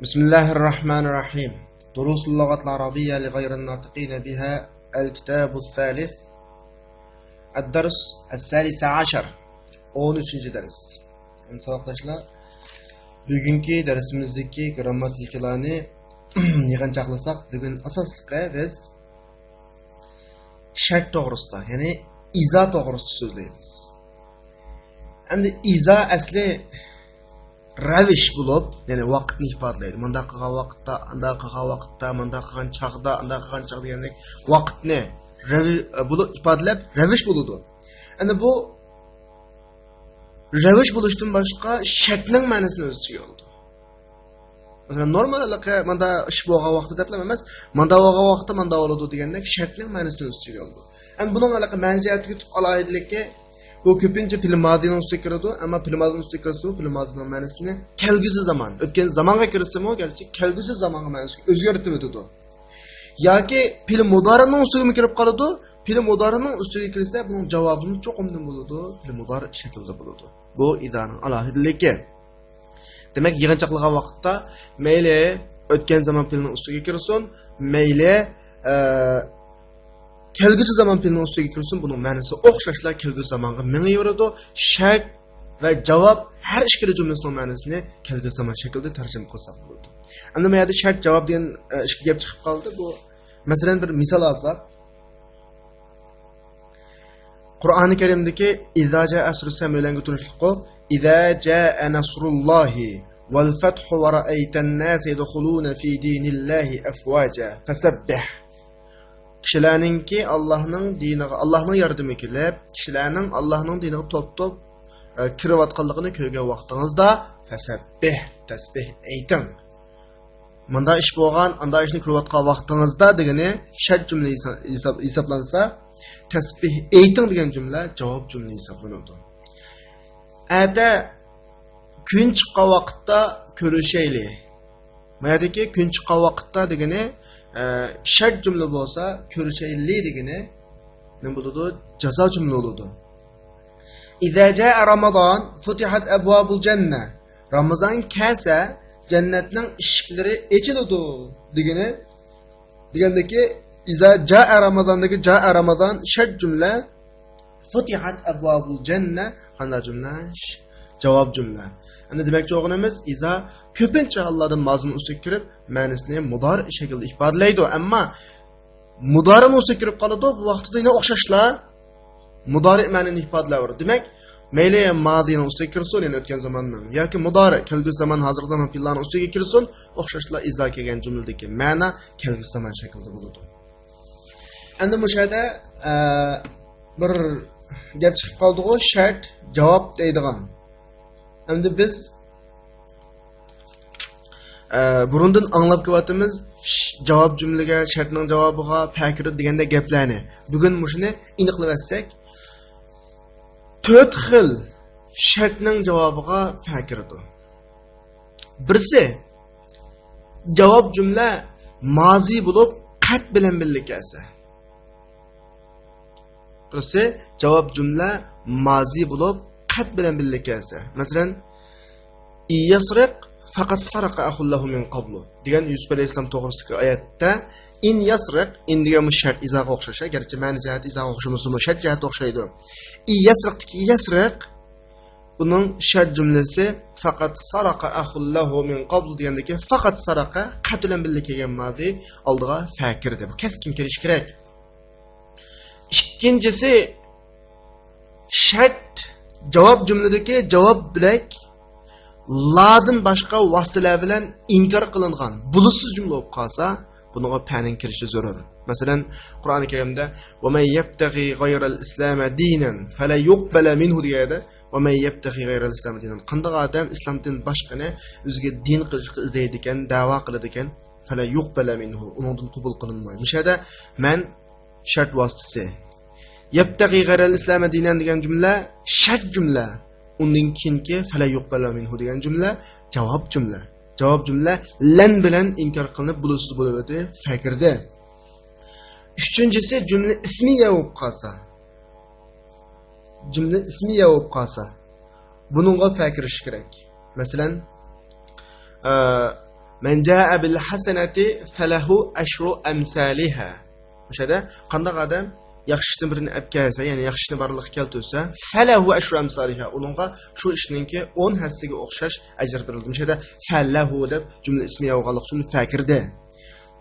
بسم الله الرحمن الرحيم. دروس اللغة العربية لغير الناطقين بها. الكتاب الثالث. الدرس الثالث عشر. 13. ders. İnsan arkadaşlar, bugünkü dersimizdeki grammatikalarını yığınçaklasak, bugün asaslıqqa biz şart doğrusunda, yani iza doğrusunda sözleyimiz. Endi iza asli ravish bo'lib, ya'ni vaqtni ifodalaydi. Manda qilgan vaqtda, anda qilgan vaqtda, manda qilgan chaqda, anda qilgan chaq degandek vaqtni bo'lib ifodalab ravish bo'ladi. Endi bu ravish bo'lishdan boshqa shaklning ma'nosini o'z ichiga oldi. Masalan, normallikqa manda ish bo'lgan vaqtda deb emas, manda bo'lgan vaqtda manda bo'ladi degandek shaklning ma'nosini o'z ichiga oldi. Endi buning aloqa manfaati yutib alohidligi bu ko'pincha film ma'noning ustiga kiradi, ammo film ma'noning ustiga kirsa, film ma'noning ma'nosini kelgusi zaman, o'tgan zamonga kirsami, garchi kelgusi zamonga ma'nosini o'zgartirib o'tadi. Yoki film mudorining ustiga kirib qoladi, film mudorining ustiga kirsa, buning javobini cho'qimdan bo'ladi, film mudori shaklda bo'ladi. Bu idaning alohidaligi. Demak, yig'inchoqlagan vaqtda mayli o'tgan zamon filmning ustiga kirsin, mayli kelgusi zaman filmning ustiga kirsin, buning ma'nosi o'xshashlar kelgusi zamonga mingaveradi. Shart va javob har ikkala jumlasining ma'nosini kelgusi zamon shaklida tarjima qilsak bo'ladi. Endi bu yerda shart javob degan ishga gap chiqib qoldi. Bu masalan bir misol olsak, Qur'oni Karimdagi iza jaa asrusam bilan turishliqo, iza jaa nasrullohi wal fathu wa ra'aytan nas yadkhuluna fi dinillahi afwaja fasabbih. Kishilarningki Allohning diniga, Allohning yordami kelib, kishilarning Allohning diniga top-top kirayotganligini ko'rgan vaqtingizda fasabbih, tasbih ayting. Manda ish bo'lgan, anda ishni kirayotgan vaqtingizda degani shart jumla hisoblansa, tasbih ayting degan jumla javob jumla hisoblanadi. Ada kun chiqqan vaqtda ko'rishaylik. Mayadagi kun chiqqan vaqtda degani shart jumla bo'lsa, ko'rishaylik degani nima bo'ladi? Jazo jumla bo'ladi. Iza jaa Ramazon futihat abwabul janna. Ramazon kelsa, jannatning eshiklari ochiladi degandagi iza jaa Ramazondagi jaa Ramazon shart jumla, futihat abwabul janna qanday jumla? Javob jumla. Endi demakchi o'g'limiz iza ko'pincha Allohdan mazmun ustiga kirib, ma'nosini mudori shaklda ifodalaydi, ammo mudori ustiga kirib qoladi, bu vaqtda yana o'xshashlar mudori ma'noni ifodalaydi. Demak, mayli ma'dini ustiga kirsin, ya'ni o'tgan zamonning, yoki mudori kelgusi zamon, hozirgi zamon fe'llarini ustiga kirsin, o'xshashlar iza kelgan jumladagi ma'no kelgusi zamon shaklida bo'ladi. Endi bu yerda bir gap chiqib qoldi-ku, shart javob deydigan. Endi biz burundan anglab kelyapmiz javob jumlaga, shartning javobiga fakir deganda gaplarni. Bugun mushuni aniqlab olsak, 4 xil shartning javobiga fakirdir. Birisi javob jumla mazi bo'lib qat bilan birga kelsa. Birisi javob jumla mazi bo'lib qat bilan birga kelsa. Masalan, yasriq faqat saraqa axullahu min qablu degan Yusuf alayhisalom to'g'risidagi oyatda in yasriq, in degan shart izaga o'xshash, garchi ma'no jihati izaga o'xshamasa, shart jihati o'xshaydi. Yasriqdagi yasriq buning shart jumlasi faqat saraqa axullahu min qablu degandagi faqat saraqa qat bilan birga kelgan ma'zi oldiga fakir deb keskin kirish kerak. Ikkinchisi shart javob jumladagi javob bilak ladin boshqa vositalar bilan inkor qilingan bulutsiz jumla bo'lib qolsa, bunga paning kirishi zarur. Masalan, Qur'oni Karimda "Va may yabtaghi ghayral islam dinan fala yuqbala minhu" deyadi. "Va may yabtaghi ghayral islam dinan" qanday odam islomdan boshqani o'ziga din qilishga izlaydi ekan, da'vo qiladi ekan, fala yuqbala minhu, undan qabul qilinmaydi. O'shada men shart vositasi yabtaghi ghayral islam dinan degan jumla shart jumla. Undan keyingi fala yuqbala minhu degan jumla javob jumla. Javob jumla lan bilan inkor qilinib bulutsiz bo'ladi fakirda. Uchinchisi jumla ismiya bo'lib qolsa. Jumla ismiya bo'lib qolsa, buningga fakirish kerak. Masalan, Men jaa bil hasanati falahu ashru amsalha. O'shada qanday adam yaxshi ishni birini olib kelsa, ya'ni yaxshi ishni barliqqa keltirsa, falahu ashru amsalha. Uningga shu ishninki 10 hassiga o'xshash ajr berildi. O'shada falahu deb jumla ismi yog'anliq uchun fakirdi.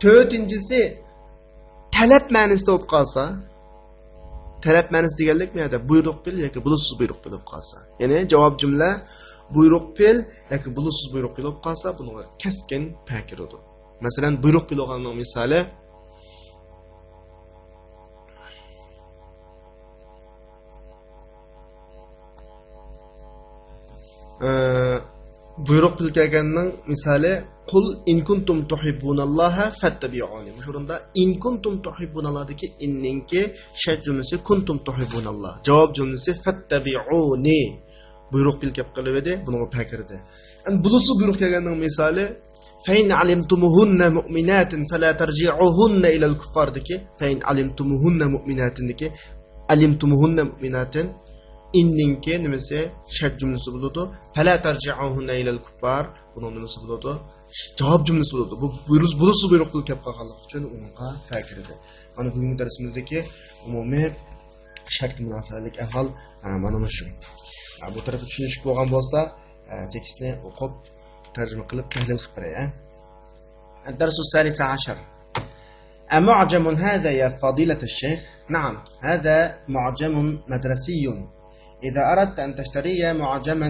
To'rtinchisi talab ma'nosida bo'lib qolsa, talab ma'nosi deganlik bu yerda buyruq bil yoki bulusiz buyruq bo'lib qolsa. Ya'ni javob jumla buyruq bil yoki bulusiz buyruq bo'lib qolsa, buni keskin fakir edi. Masalan, buyruq bil bo'lganning misoli buyruq bil kelganning misoli qul in kuntum tuhibbunalloha fattabi'uni. Shunda in kuntum tuhibbunallohdagi inninki shart jumlasi kuntum tuhibbunalloh. Javob jumlasi fattabi'uni. Buyruq bil kelib qoladi, buni fakirdi. Bulusi buyruq kelganning misoli fa in alimtumuhunna mu'minatin fala tarji'uhunna ila al-kuffardiki fa in alimtumuhunna mu'minatinki alimtumuhunna mu'minatin inninki nimasi shart jumlasi bo'ladi. Fala tarji'uhunna ila al-kuffar buni nimasi bo'ladi? Javob jumlasi bo'ladi. Bu bulusi buyruq qilib kelib qolganlik uchun unga fakirdi. Mana bugungi darsimizdagi umumiy shart munosabatlik ahvol mana shu. Bu tarafda tushunish bo'lgan bo'lsa, tekstni o'qib, tarjima qilib, tahlil qilib beray. الدرس الثالث عشر. أمعجم هذا يا فضيلة الشيخ؟ نعم، هذا معجم مدرسي. إذا أردت أن تشتري معجما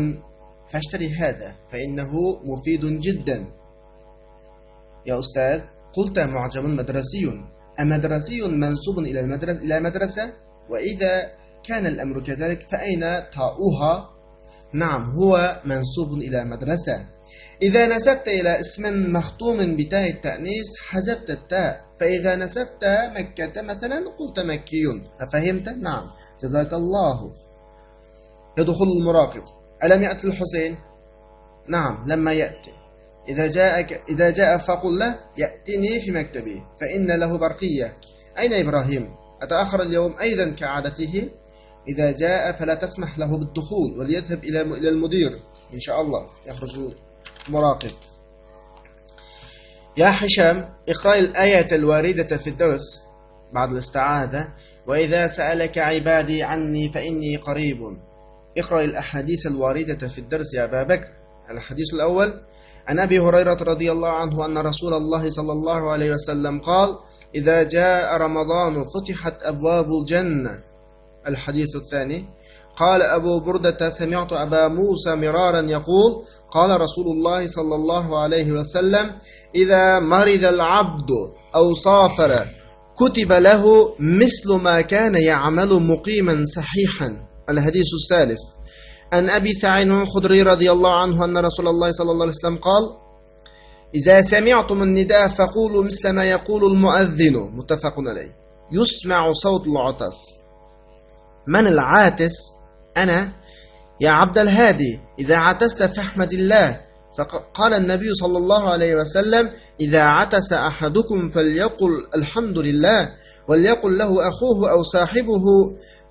فاشتري هذا فإنه مفيد جدا. يا أستاذ، قلت معجم مدرسي، أمدرسي منسوب إلى مدرسة؟ وإذا كان الأمر كذلك فأين تاؤها؟ نعم، هو منسوب إلى مدرسة. إذا نسبت إلى اسم مختوم بتاء التأنيث حذفت التاء، فإذا نسبت مكة مثلا قلت مكي. أفهمت؟ نعم، جزاك الله. يدخل المراقب. ألم يأتي الحسين؟ نعم، لما يأتي. إذا جاء فقل له يأتني في مكتبي فإن له برقية. أين إبراهيم؟ أتأخر اليوم أيضا كعادته؟ إذا جاء فلا تسمح له بالدخول وليذهب إلى المدير إن شاء الله. يخرج المراقب. يا حشام، اقرأ الآية الواردة في الدرس بعد الاستعاذة. وإذا سألك عبادي عني فإني قريب. اقرأ الأحاديث الواردة في الدرس يا أبا بكر. الحديث الأول عن أبي هريرة رضي الله عنه أن رسول الله صلى الله عليه وسلم قال: إذا جاء رمضان فتحت أبواب الجنة. الحديث الثاني قال أبو بردة: سمعت أبا موسى مرارا يقول: قال رسول الله صلى الله عليه وسلم: إذا مرض العبد أو سافر كتب له مثل ما كان يعمل مقيما صحيحا. الحديث الثالث عن أبي سعيد الخدري رضي الله عنه أن رسول الله صلى الله عليه وسلم قال: إذا سمعتم النداء فقولوا مثل ما يقول المؤذن. متفق عليه. يسمع صوت العطس. من العاتس؟ أنا يا عبد الهادي، إذا عتست فاحمد الله. فقال النبي صلى الله عليه وسلم: إذا عتس أحدكم فليقل الحمد لله، وليقل له أخوه أو صاحبه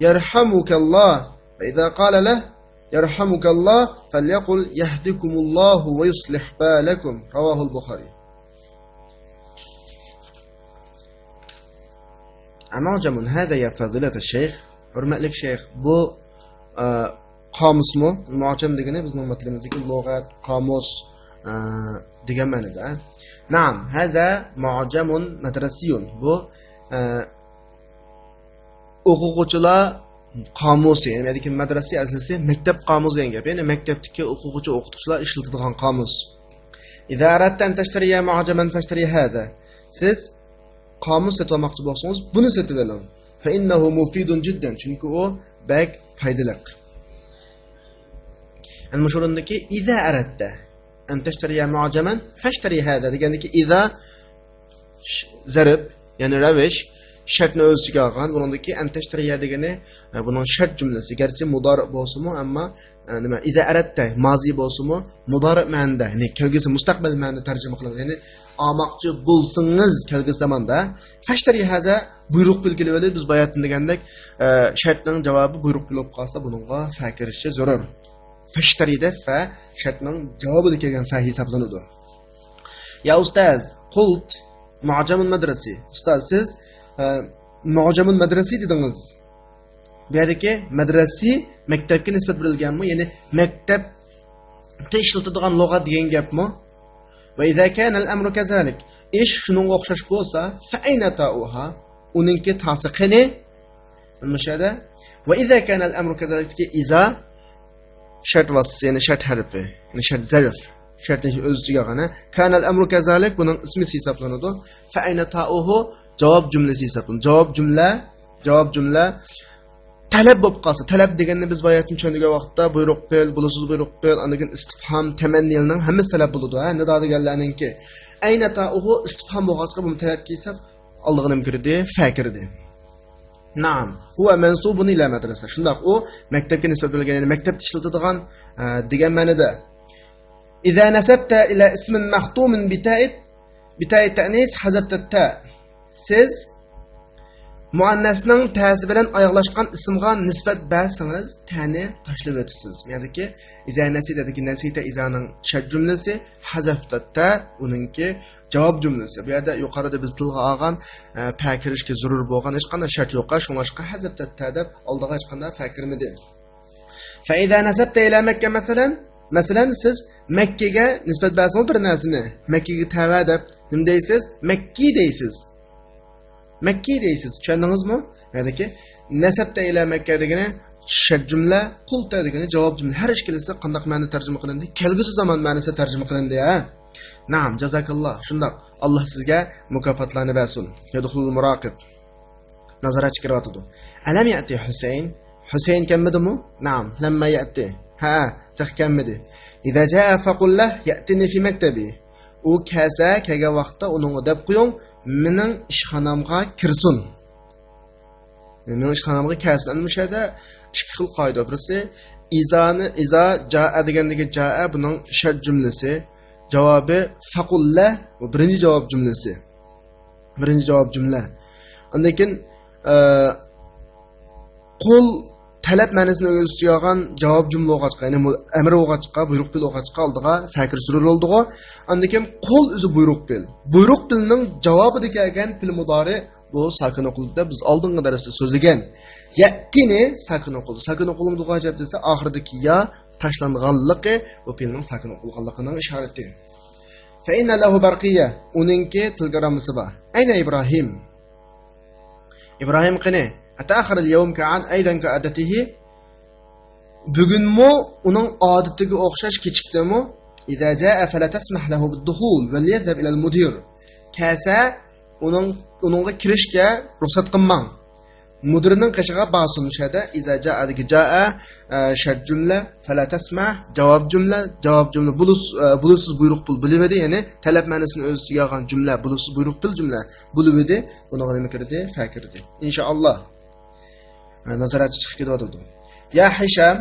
يرحمك الله. فإذا قال له يرحمك الله فليقل يهدكم الله ويصلح بالكم. رواه البخاري. معجم هذا يا فضيلة الشيخ. Hürmetli şeyh, bu kamus mu? Muacem degene bizning matlimizdagi lug'at, qamus degan ma'noda. Naam, hada muajamun madrasiyun. Bu o'quvchilar qamusi, ya'ni madrasa aslisi maktab qamusi degan gap. Ya'ni maktabdagi o'quvchi o'qituvchilar ishlatadigan qamus. Idza aradta an tashtariya muajaman fashtari hada. Siz qamus sotmoqchi bo'lsangiz, buni sotib oling. Fa innahu mufidun jiddan. Chunki u bak foydali. Al-mushurundaki idza aradta an tashtariya muajaman fashtari hada degandiki idza zarb, ya'ni ravish shartni o'z ichiga olgan. Buningdagi an tashtariya degani buning shart jumlasi. Garchi mudori bo'lsa-mu, ammo nima idza aradta mozi bo'lsa-mu, mudori ma'noda, ya'ni kelgusi mustaqbal ma'noda tarjima qilinadi. Ya'ni olmoqchi bo'lsangiz kelgusi zamonda fashtari hada buyruq belgilab biz bayatni degandek shartning javobi buyruq bo'lib qolsa buningga fa kirishi zarur. Fashtarida fa shartning javobiga kelgan fa hisoblanadi. Ya ustaz, qult mu'jamul madrasi. Ustaz siz mu'jamul madrasi dedingiz. Bu yerdagi madrasi maktabga nisbat berilganmi? Ya'ni maktabda ishlatiladigan lug'at degan gapmi? Va idza kana al-amru kazalik. Ish shuningga o'xshash bo'lsa, fa ayna ta'uha? Uningki ta'si qani? Mushada. Va idza kana al-amru kazalik iza shart vasfı, ya'ni shart harfi, ya'ni shart zarf. Şartning o'z ichiga olgana kana al-amru kazalik buning ismi hisoblanadi. Fa ayna ta'uhu javob jumlasi hisoblanadi. Javob jumla talab bo'lib qolsa, talab deganni biz boyatni tushundigan vaqtda buyruq qil, bulasiz buyruq qil, anikin istifhom, tamanniyning hammasi talab bo'ladi. Ha, nido deganlarninki ayna ta'uhu istifhom bo'lg'achqa bu talabga hisob oldig'ini kirdi, fa kirdi. Naam, huwa mansubun ila madrasa. Shundoq u maktabga nisbat berilgan, ya'ni maktabda ishlatiladigan degan ma'noda. إذا نسبت إلى اسم مختوم بتاء التأنيث حذفت التاء. Siz muannasning ta'si bilan oyoqlashgan ismga nisbat bersangiz, ta'ni tashlab o'tasiz. Ya'niki iza nasidadagi nasita izaning shart jumlasi, hazafta ta uningki javob jumlasi. Bu yerda yuqorida biz tilga olgan fa kirishga zarur bo'lgan hech qanday shart yo'q. Shunga hazafta ta deb oldiga hech qanday fa kirmadi. Fa iza nasabta ila Makka masalan siz Makkaga nisbat bersangiz bir narsani, Makkaga tava deb nima deysiz? Makki deysiz. Makki deysiz. Tushundingizmi? Ya'ni nasabta ila Makka degani shart jumla, qulta degani javob jumla. Har ikkalasi qanday ma'no tarjima qilindi? Kelgusi zamon ma'nosida tarjima qilindi, ha. Naam, jazakalloh. Shundoq. Alloh sizga mukofotlarni bersin. Yadkhulul muraqib. Nazoratchi kiryotdi. Alam ya'ti Husayn? Husayn kelmadimi? Naam, lamma ya'ti. Ha, tahkammidi. Idza jaa faqul lah ya'tini fi maktabi. U kelsa, kelgan vaqtda uning deb qo'ying, mening ishxonamga kirsin. Mening ishxonamga kelsin. Ana shu yerda ikki xil qoida. Birisi iza jaa degandagi jaa buning shart jumlasi, javobi faqul lah bu birinchi javob jumlasi. Birinchi javob jumla. Undan keyin qul talab ma'nosini o'z ichiga olgan javob jumla o'g'achqa, ya'ni amr o'g'achqa, buyruq bil o'g'achqa oldiga fakir surur oldiga. Undan keyin qul o'zi buyruq bil. Buyruq bilning javobida kelgan fil mudori bu sakin o'qildi. Biz oldingi darsda so'zlagan. Ya'tini sakin o'qildi. Sakin o'qildi deb desa oxiridagi ya tashlanganligi bu filning sakin o'qilganligining ishorati. Fa inna lahu barqiya. Uningki tilgaramisi bor. Ayna Ibrohim. Ibrohim qani? Ataakhir al-yawm ka'an aydan ka'adatihi. Bugunmi uning odatiga o'xshash kechikdimi? Idza jaa fala tasmah lahu bid-dukhul wal yadhhab ila al-mudir. Kasa uningga kirishga ruxsat qilmang. Mudirning qishiga bosin shada idza jaa degi jaa shart jumla fala tasmah javob jumla bulusiz buyruq pul bilibdi, ya'ni talab ma'nosini o'z ichiga olgan jumla bulusiz buyruq pul jumla bilibdi. Buni nima kirdi? Fa kirdi. Inshaalloh. Nazoratchi chiqib ketadi. Ya Hisham,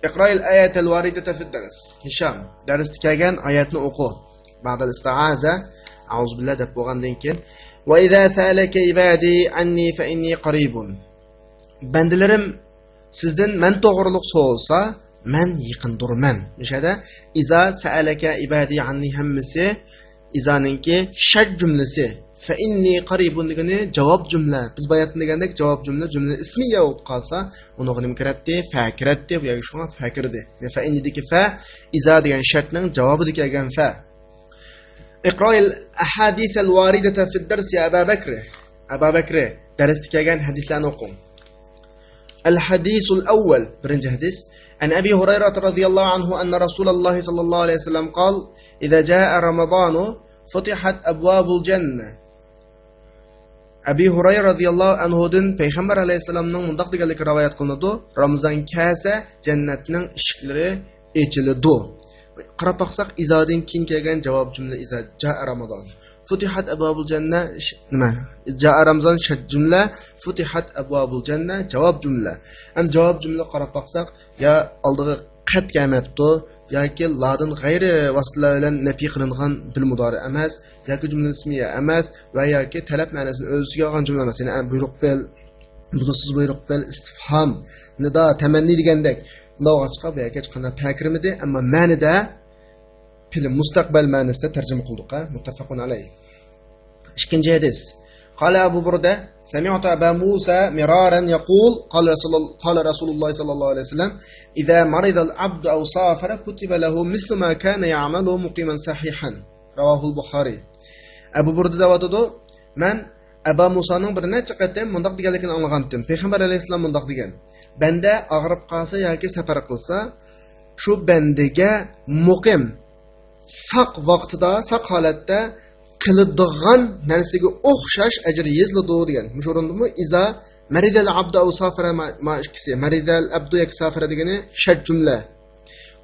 iqra al-ayat al-waridata fi ad-dars. Hisham, darsda kelgan oyatni o'qi. Ba'da al-isti'aza, a'udhu billahi deb bo'lgandan keyin va idza salaka ibadi anni fa inni qaribun. Bandilarim sizdan men to'g'riliq so'rasa, men yaqindurman. O'shada iza salaka ibadi anni hammasi izaninki shart jumlasi. Fa inni qaribun degani javob jumla. Biz bayat degandek javob jumla ismiya bo'lib qolsa, uni nima kiratdi? Fa kiratdi. Bu yerga shunga fa kirdi. Fa inni deki fa iza degan shartning javobida kelgan fa. Iqra al-ahadith al-waridata fi ad-dars ya Abu Bakr. Abu Bakr, darsda kelgan hadislarni o'qing. Al-hadith al-awwal, birinchi hadis. An Abi Hurairah radhiyallohu anhu anna Rasululloh sallallohu alayhi vasallam qol: "Idza jaa Ramadanu futihat abwabul jannah." Abi Hurayra radhiyallohu anhudan payg'ambar alayhisolamning mundaq deganligi rivoyat qilinadi. Ramazon kelsa jannatning eshiklari ochiladi. Qarab baqsaq izodan keyin kelgan javob jumla iza jaa Ramazon. Futihat abwabul jannah nima? Jaa Ramazon shart jumla, futihat abwabul jannah javob jumla. Ham javob jumla qarab baqsaq ya oldiga qat kelmabdi yoki ladin g'ayri vositalar bilan nafi qilingan bil mudori emas, yoki jumla ismiya emas va yoki talab ma'nosini o'z ichiga olgan jumla emas. Ya'ni buyruq bil, bulusiz buyruq bil, istifhom, nido, tamanni degandek. Bunday chiqib yoki hech qanday takrimidi, ammo ma'nida Pil mustaqbal ma'nosida tarjima qildik, muttafaqun alayh. Ikkinchi hadis. Qala Abu Burda, sami'tu Aba Musa miraran yaqul, qala Rasululloh sallallohu alayhi vasallam, idza marida al-'abdu aw safara kutiba lahu mislu ma kana ya'malu muqiman sahihan. Ravahul Buxoriy. Abu Burda davotida, men Aba Musaning bir necha qatam mundaq deganligini anglagandim. Payg'ambar alayhisalom mundaq degan. Banda og'rib qolsa yoki safar qilsa, shu bandaga muqim saq vaqtida, saq holatda qiladigan narsaga o'xshash ajr yeziladi degan. Shu o'rindami iza maridal abdu aw safara ma ikkisi. Maridal abdu yak safara degani shart jumla.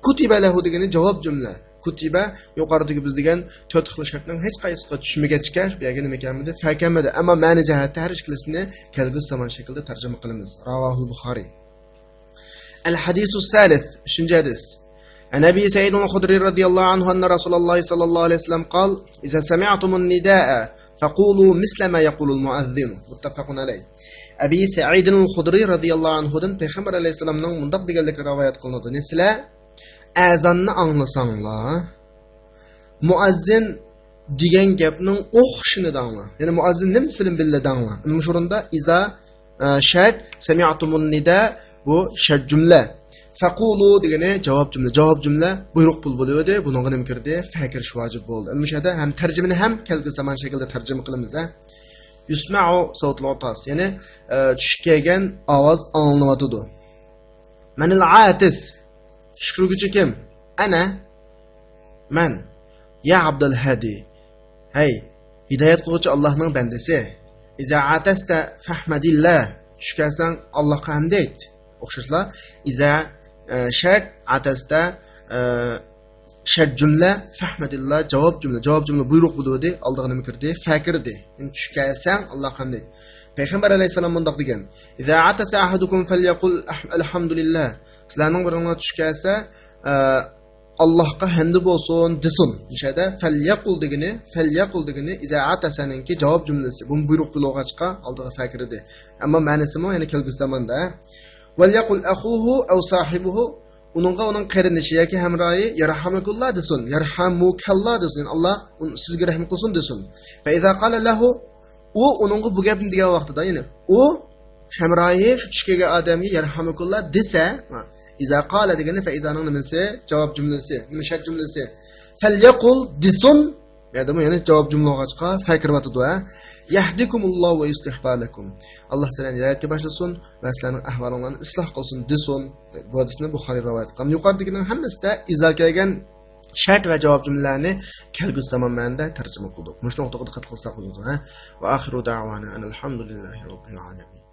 Kutiba lahu degani javob jumla. Kutiba yuqoridagi biz degan 4 xil shartning hech qaysisiga tushmagachga bu yerga nima ekanmidi? Fakamidi. Ammo ma'ni jihatda har ikkilisini kelgusi zamon shaklida tarjima qilamiz. Ravahul Buxoriy. Al-hadisu salif, 3-hadis. عن أبي سعيد الخدري رضي الله عنه أن رسول الله صلى الله عليه وسلم قال إذا سمعتم النداء فقولوا مثل ما يقول المؤذن متفق عليه. أبي سعيد الخدري رضي الله عنه دن Peygamber aleyhisselam'dan mundaq deganlik rivoyat qilinadi. Sizlar azonni anglasanglar, muazzin degan gapning o'xshini danglar. Ya'ni muazzin nimsini bildi danglar. Uning o'rnida iza shart sami'tumun nida bu shart jumla. Faqulu degani javob jumla buyruq pul bo'ladi. Bunga nima kirdi? Fakir vojib bo'ldi. Ana shunda ham tarjimani ham kelgusi zamon shaklida tarjima qilamiz. Yusma'u sawtul utas, ya'ni tushib kelgan ovoz anglanadi. Manil atis tushkurguchi kim? Ana man ya Abdul Hadi. Hey, hidoyat qiluvchi Allohning bandasi. Iza atasta fahmadillah. Tushkansang Allohga hamd ayt. O'xshashlar. Iza shart atasta shart jumla fahmadillah javob jumla buyruq bo'ldi. Aldiga nima kirdi? Fakirdi. Tushkansang Allohga hamd ayt. Payg'ambar alayhisalom bundoq degan. Iza atasa ahadukum falyaqul alhamdulillah. Sizlarning biringiz tushkasa Allohga hamd bo'lsin desin. O'shada falyaqul degani iza atasaninki javob jumlasi. Bu buyruq bo'lg'achqa oldiga fakir edi. Ammo ma'nosi mo, ya'ni kelgusi zamonda walyaqul akhuhu aw sahibuhu uning qarindoshi yoki hamroyi yarhamukallah desin. Yarhamukallah desin. Alloh sizga rahmat qilsin desin. Fa iza qala lahu uningga bu gapni degan vaqtida, ya'ni u hamroyi shu tushkaga odamga yarhamukallah desa, iza qala degani fa izaning nimasi? Javob jumlasi, shart jumlasi. Falyaqul disun, ya'ni javob jumla olg'achqa fakir vatidi. Yahdikumulloh va yuslih balakum. Alloh sizlarni hidayatga boshlasin va sizlarning ahvolingizni isloh qilsin desin. Bu hadisni Buxoriy rivoyat qilgan. Yuqoridagining hammasida izo kelgan shart va javob jumlalarni kelgusi zamon ma'nida tarjima qildik. Mushuna o'qitib diqqat qilsak bo'ladi. Va axiru da'wana alhamdulillahi robbil alamin.